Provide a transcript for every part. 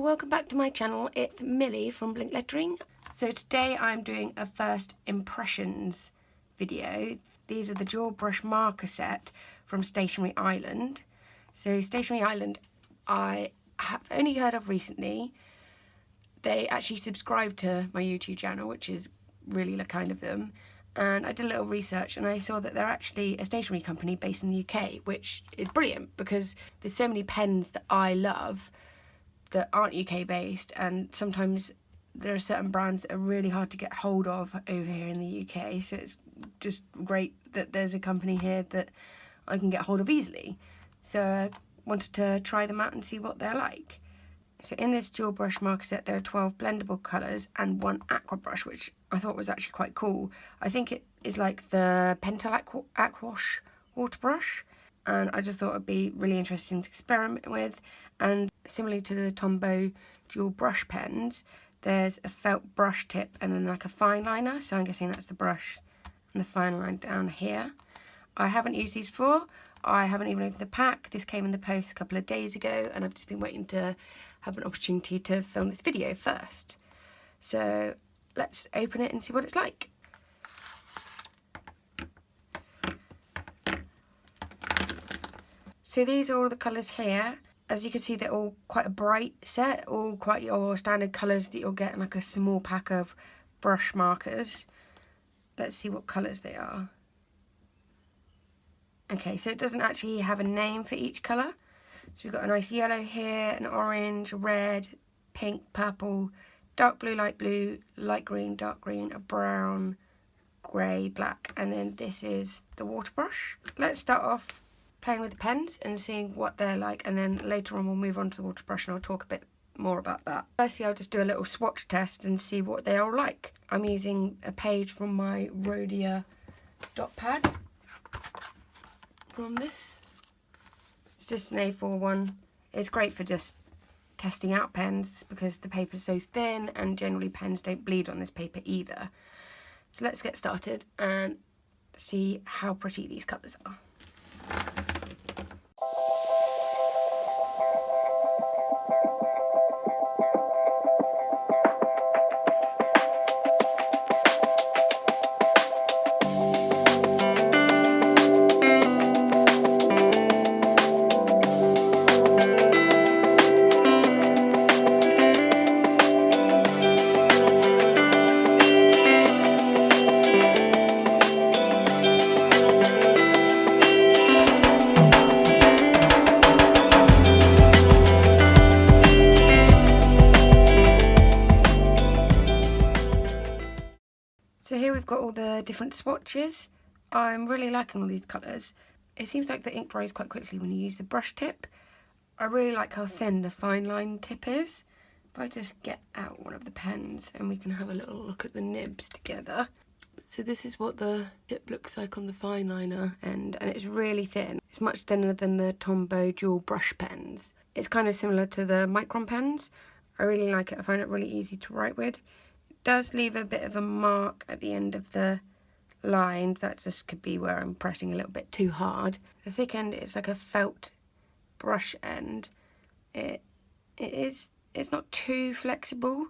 welcome back to my channel. It's Millie from Blink Lettering. So today I'm doing a first impressions video. These are the dual brush marker set from Stationery Island. So Stationery Island I have only heard of recently. They actually subscribe to my YouTube channel, which is really kind of them. And I did a little research and I saw that they're actually a stationery company based in the UK, which is brilliant because there's so many pens that I love that aren't UK based, and sometimes there are certain brands that are really hard to get hold of over here in the UK, so it's just great that there's a company here that I can get hold of easily. So I wanted to try them out and see what they're like. So in this dual brush marker set there are 12 blendable colours and one aqua brush, which I thought was actually quite cool. I think it is like the Pentel Aquash water brush, and I just thought it'd be really interesting to experiment with. And similarly to the Tombow dual brush pens, there's a felt brush tip and then like a fine liner, so I'm guessing that's the brush and the fine line down here. I haven't used these before. I haven't even opened the pack. This came in the post a couple of days ago and I've just been waiting to have an opportunity to film this video first. So let's open it and see what it's like. So these are all the colours here. As you can see, they're all quite a bright set, all quite your standard colours that you'll get in like a small pack of brush markers. Let's see what colours they are. Okay, so it doesn't actually have a name for each colour. So we've got a nice yellow here, an orange, red, pink, purple, dark blue, light green, dark green, a brown, grey, black, and then this is the water brush. Let's start off playing with the pens and seeing what they're like, and then later on we'll move on to the water brush and I'll talk a bit more about that. Firstly, I'll just do a little swatch test and see what they're all like. I'm using a page from my Rhodia dot pad from this. It's just an A4 one. It's great for just testing out pens because the paper is so thin and generally pens don't bleed on this paper either. So let's get started and see how pretty these colours are. So here we've got all the different swatches. I'm really liking all these colours. It seems like the ink dries quite quickly when you use the brush tip. I really like how thin the fine line tip is. If I just get out one of the pens and we can have a little look at the nibs together. So this is what the tip looks like on the fine liner end, and it's really thin. It's much thinner than the Tombow dual brush pens. It's kind of similar to the micron pens. I really like it. I find it really easy to write with. Does leave a bit of a mark at the end of the line. That just could be where I'm pressing a little bit too hard. The thick end is like a felt brush end. It's not too flexible.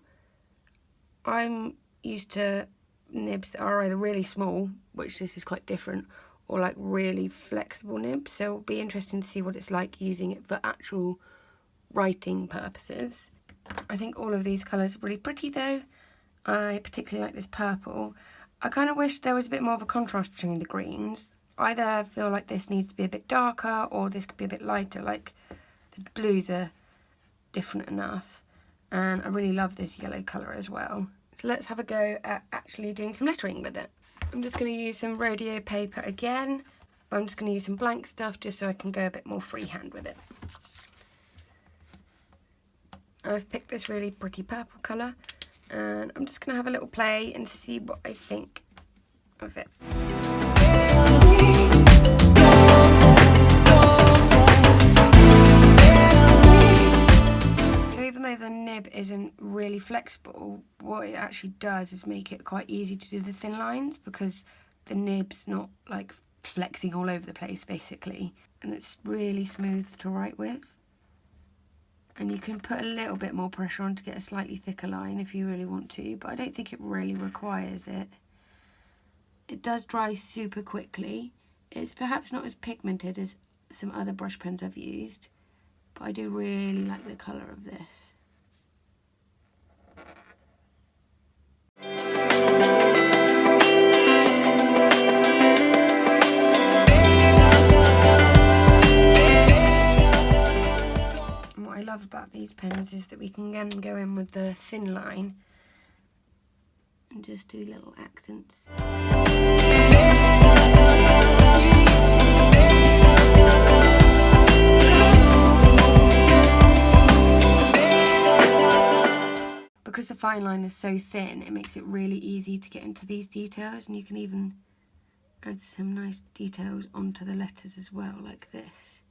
I'm used to nibs that are either really small, which this is quite different, or like really flexible nibs. So it'll be interesting to see what it's like using it for actual writing purposes. I think all of these colours are really pretty though. I particularly like this purple. I kind of wish there was a bit more of a contrast between the greens. Either feel like this needs to be a bit darker or this could be a bit lighter, like the blues are different enough. And I really love this yellow colour as well. So let's have a go at actually doing some lettering with it. I'm just going to use some Rhodia paper again. I'm just going to use some blank stuff just so I can go a bit more freehand with it. I've picked this really pretty purple colour. And I'm just going to have a little play and see what I think of it. So even though the nib isn't really flexible, what it actually does is make it quite easy to do the thin lines because the nib's not like flexing all over the place basically, and it's really smooth to write with. And you can put a little bit more pressure on to get a slightly thicker line if you really want to, but I don't think it really requires it. It does dry super quickly. It's perhaps not as pigmented as some other brush pens I've used, but I do really like the colour of this. And what I love about these pens is that we can then go in with the thin line and just do little accents. Because the fine line is so thin, it makes it really easy to get into these details, and you can even add some nice details onto the letters as well, like this.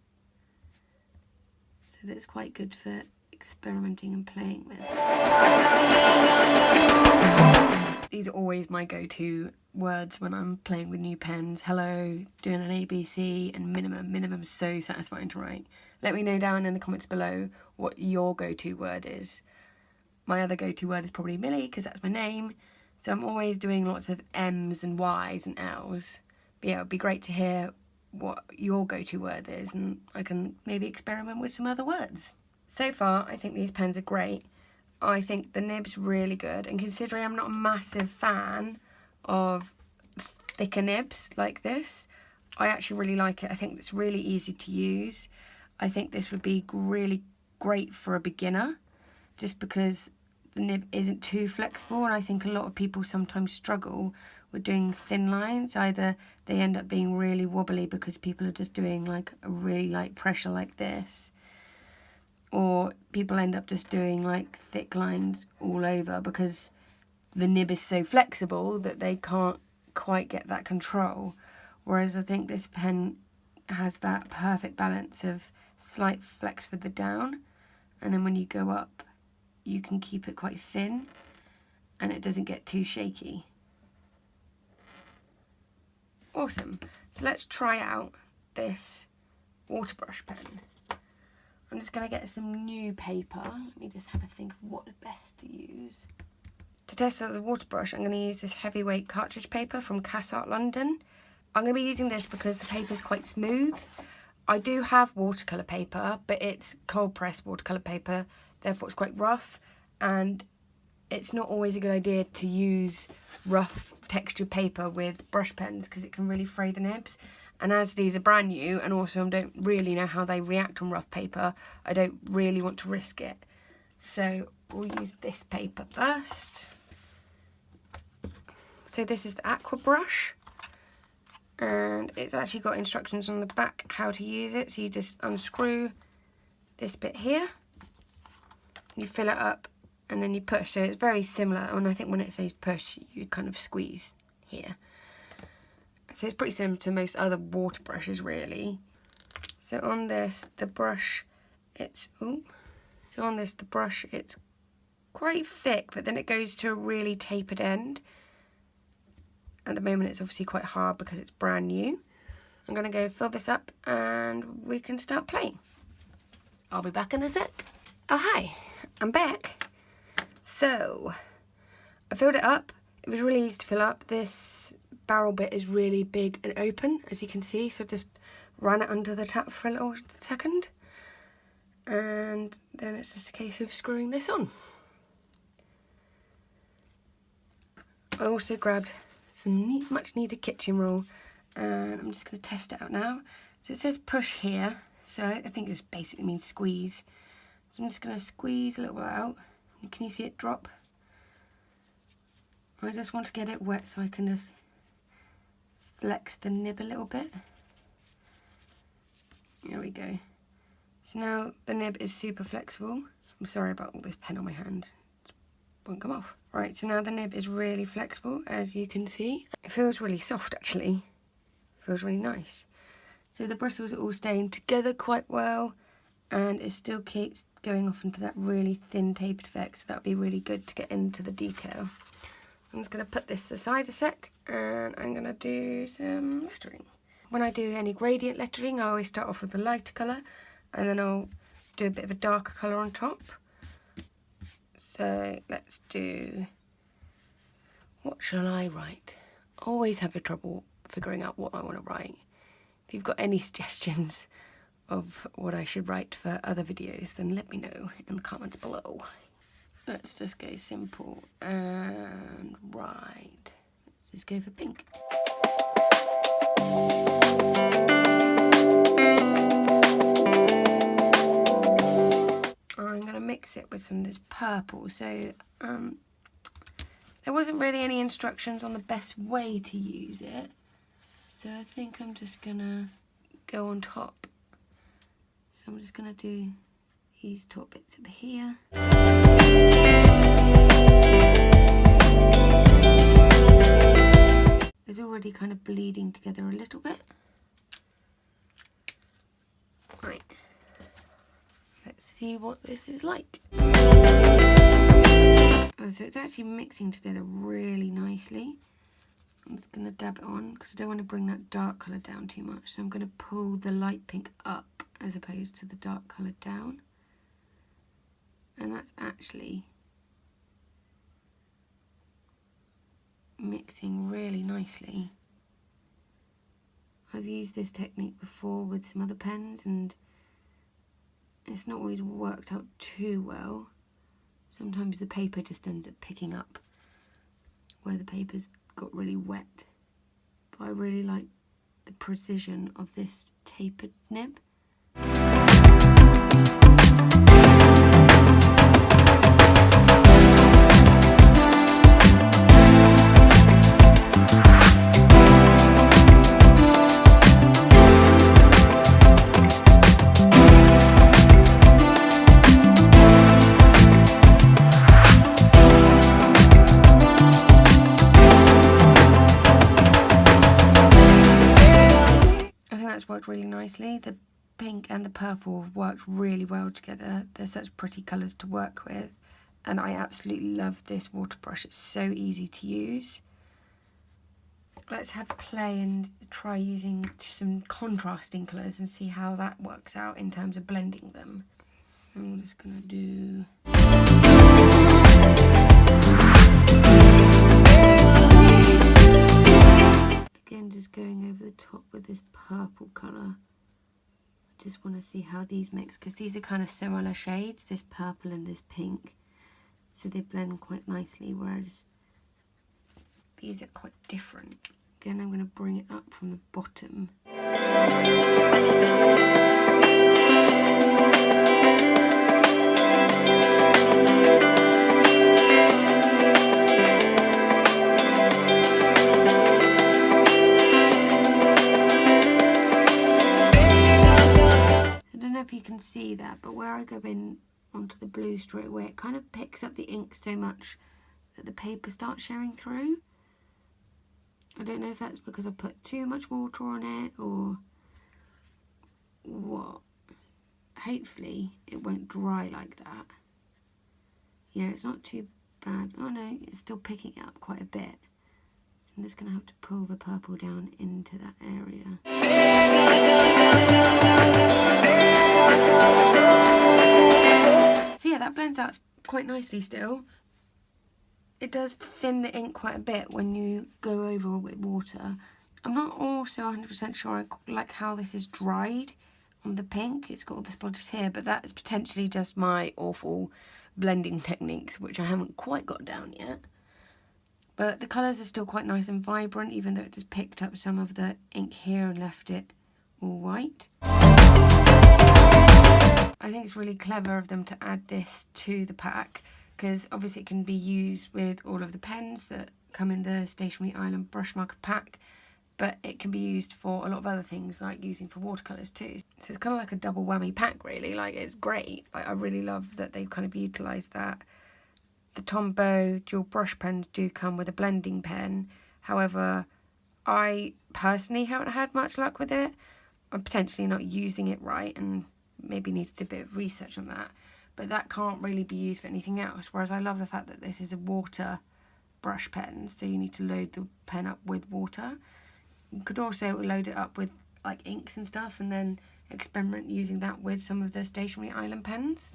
So that's quite good for experimenting and playing with. These are always my go-to words when I'm playing with new pens. Hello, doing an ABC, and minimum. Minimum is so satisfying to write. Let me know down in the comments below what your go-to word is. My other go-to word is probably Millie, because that's my name. So I'm always doing lots of M's and Y's and L's. But yeah, it would be great to hear what your go-to word is, and I can maybe experiment with some other words. So far, I think these pens are great. I think the nib's really good, and considering I'm not a massive fan of thicker nibs like this, I actually really like it. I think it's really easy to use. I think this would be really great for a beginner, just because the nib isn't too flexible, and I think a lot of people sometimes struggle with doing thin lines. Either they end up being really wobbly because people are just doing like a really light pressure like this, or people end up just doing like thick lines all over because the nib is so flexible that they can't quite get that control. Whereas I think this pen has that perfect balance of slight flex with the down, and then when you go up you can keep it quite thin and it doesn't get too shaky. Awesome. So let's try out this water brush pen. I'm just going to get some new paper. Let me just have a think of what is best to use. To test out the water brush, I'm going to use this heavyweight cartridge paper from Cass Art London. I'm going to be using this because the paper is quite smooth. I do have watercolour paper, but it's cold pressed watercolour paper, therefore it's quite rough, and it's not always a good idea to use rough textured paper with brush pens because it can really fray the nibs. And as these are brand new, and also I don't really know how they react on rough paper, I don't really want to risk it. So we'll use this paper first. So this is the aqua brush, and it's actually got instructions on the back how to use it. So you just unscrew this bit here, you fill it up, and then you push. So it's very similar, and I think when it says push, you kind of squeeze here. So it's pretty similar to most other water brushes, really. So on this, the brush, it's quite thick, but then it goes to a really tapered end. At the moment, it's obviously quite hard because it's brand new. I'm going to go fill this up and we can start playing. I'll be back in a sec. Oh, hi, I'm back. So, I filled it up. It was really easy to fill up. This barrel bit is really big and open, as you can see. So just ran it under the tap for a little second. And then it's just a case of screwing this on. I also grabbed some much needed kitchen roll, and I'm just going to test it out now. So it says push here, so I think this basically means squeeze. So I'm just going to squeeze a little bit out. Can you see it drop? I just want to get it wet so I can just flex the nib a little bit. There we go. So now the nib is super flexible. I'm sorry about all this pen on my hand. It won't come off. Right, so now the nib is really flexible, as you can see. It feels really soft, actually. It feels really nice. So the bristles are all staying together quite well, and it still keeps going off into that really thin tapered effect, so that would be really good to get into the detail. I'm just going to put this aside a sec, and I'm going to do some lettering. When I do any gradient lettering, I always start off with a lighter colour, and then I'll do a bit of a darker colour on top. So let's do, what shall I write? Always have your trouble figuring out what I want to write. If you've got any suggestions of what I should write for other videos, then let me know in the comments below. Let's just go simple and write. Let's just go for pink. I'm going to mix it with some of this purple. So there wasn't really any instructions on the best way to use it. So I think I'm just going to go on top. So I'm just going to do these top bits up here. It's already kind of bleeding together a little bit. Right. Let's see what this is like. Oh, so it's actually mixing together really nicely. I'm just going to dab it on because I don't want to bring that dark colour down too much. So I'm going to pull the light pink up as opposed to the dark colour down. And that's actually mixing really nicely. I've used this technique before with some other pens and it's not always worked out too well. Sometimes the paper just ends up picking up where the paper's got really wet. But I really like the precision of this tapered nib. Worked really nicely. The pink and the purple worked really well together. They're such pretty colours to work with and I absolutely love this water brush. It's so easy to use. Let's have a play and try using some contrasting colours and see how that works out in terms of blending them. So I'm just going to do again, just going over the top with this purple colour. I just want to see how these mix because these are kind of similar shades, this purple and this pink. So they blend quite nicely, whereas these are quite different. Again, I'm going to bring it up from the bottom. If you can see that, but where I go in onto the blue straight away, it kind of picks up the ink so much that the paper starts showing through. I don't know if that's because I put too much water on it or what. Hopefully it won't dry like that. Yeah, it's not too bad. Oh no, it's still picking it up quite a bit. So I'm just going to have to pull the purple down into that area. So yeah, that blends out quite nicely still. It does thin the ink quite a bit when you go over with water. I'm not also 100% sure I like how this is dried on the pink. It's got all the splotches here, but that is potentially just my awful blending techniques, which I haven't quite got down yet. But the colours are still quite nice and vibrant, even though it just picked up some of the ink here and left it all white. I think it's really clever of them to add this to the pack because obviously it can be used with all of the pens that come in the Stationery Island brush marker pack, but it can be used for a lot of other things like using for watercolours too. So it's kind of like a double whammy pack really, like it's great. Like, I really love that they've kind of utilised that. The Tombow dual brush pens do come with a blending pen, however I personally haven't had much luck with it. I'm potentially not using it right and maybe needed a bit of research on that, but that can't really be used for anything else, whereas I love the fact that this is a water brush pen, so you need to load the pen up with water. You could also load it up with like inks and stuff, and then experiment using that with some of the Stationery Island pens.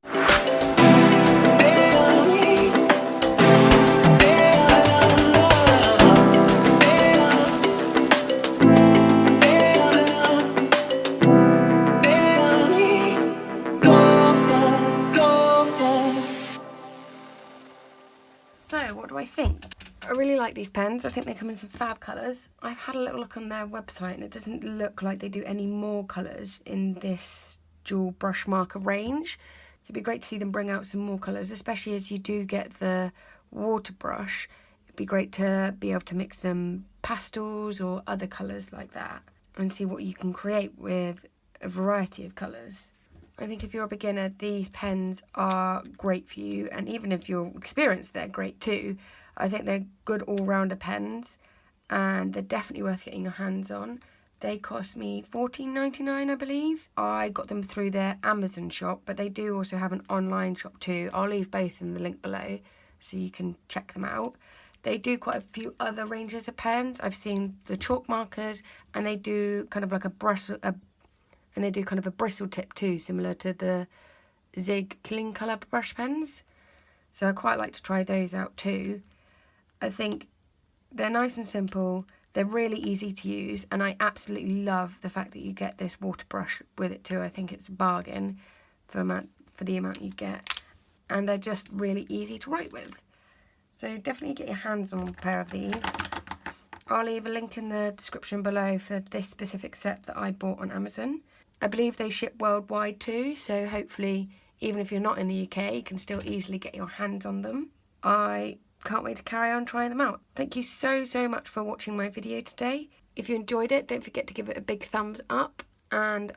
So, what do I think? I really like these pens. I think they come in some fab colours. I've had a little look on their website and it doesn't look like they do any more colours in this dual brush marker range. So it'd be great to see them bring out some more colours, especially as you do get the water brush. It'd be great to be able to mix some pastels or other colours like that and see what you can create with a variety of colours. I think if you're a beginner, these pens are great for you, and even if you're experienced, they're great too. I think they're good all-rounder pens, and they're definitely worth getting your hands on. They cost me $14.99, I believe. I got them through their Amazon shop, but they do also have an online shop too. I'll leave both in the link below so you can check them out. They do quite a few other ranges of pens. I've seen the chalk markers, and they do kind of like a bristle tip too, similar to the Zig Killing Colour brush pens. So I quite like to try those out too. I think they're nice and simple, they're really easy to use, and I absolutely love the fact that you get this water brush with it too. I think it's a bargain for the amount you get, and they're just really easy to write with. So definitely get your hands on a pair of these. I'll leave a link in the description below for this specific set that I bought on Amazon. I believe they ship worldwide too, so hopefully even if you're not in the UK, you can still easily get your hands on them. I can't wait to carry on trying them out. Thank you so much for watching my video today. If you enjoyed it, don't forget to give it a big thumbs up, and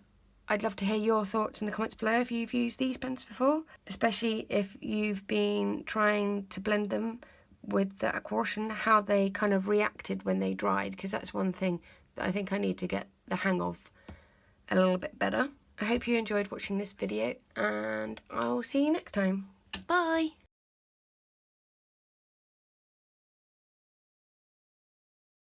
I'd love to hear your thoughts in the comments below if you've used these pens before, especially if you've been trying to blend them with the aqua wash and how they kind of reacted when they dried, because that's one thing that I think I need to get the hang of a little bit better. I hope you enjoyed watching this video, and I'll see you next time. Bye!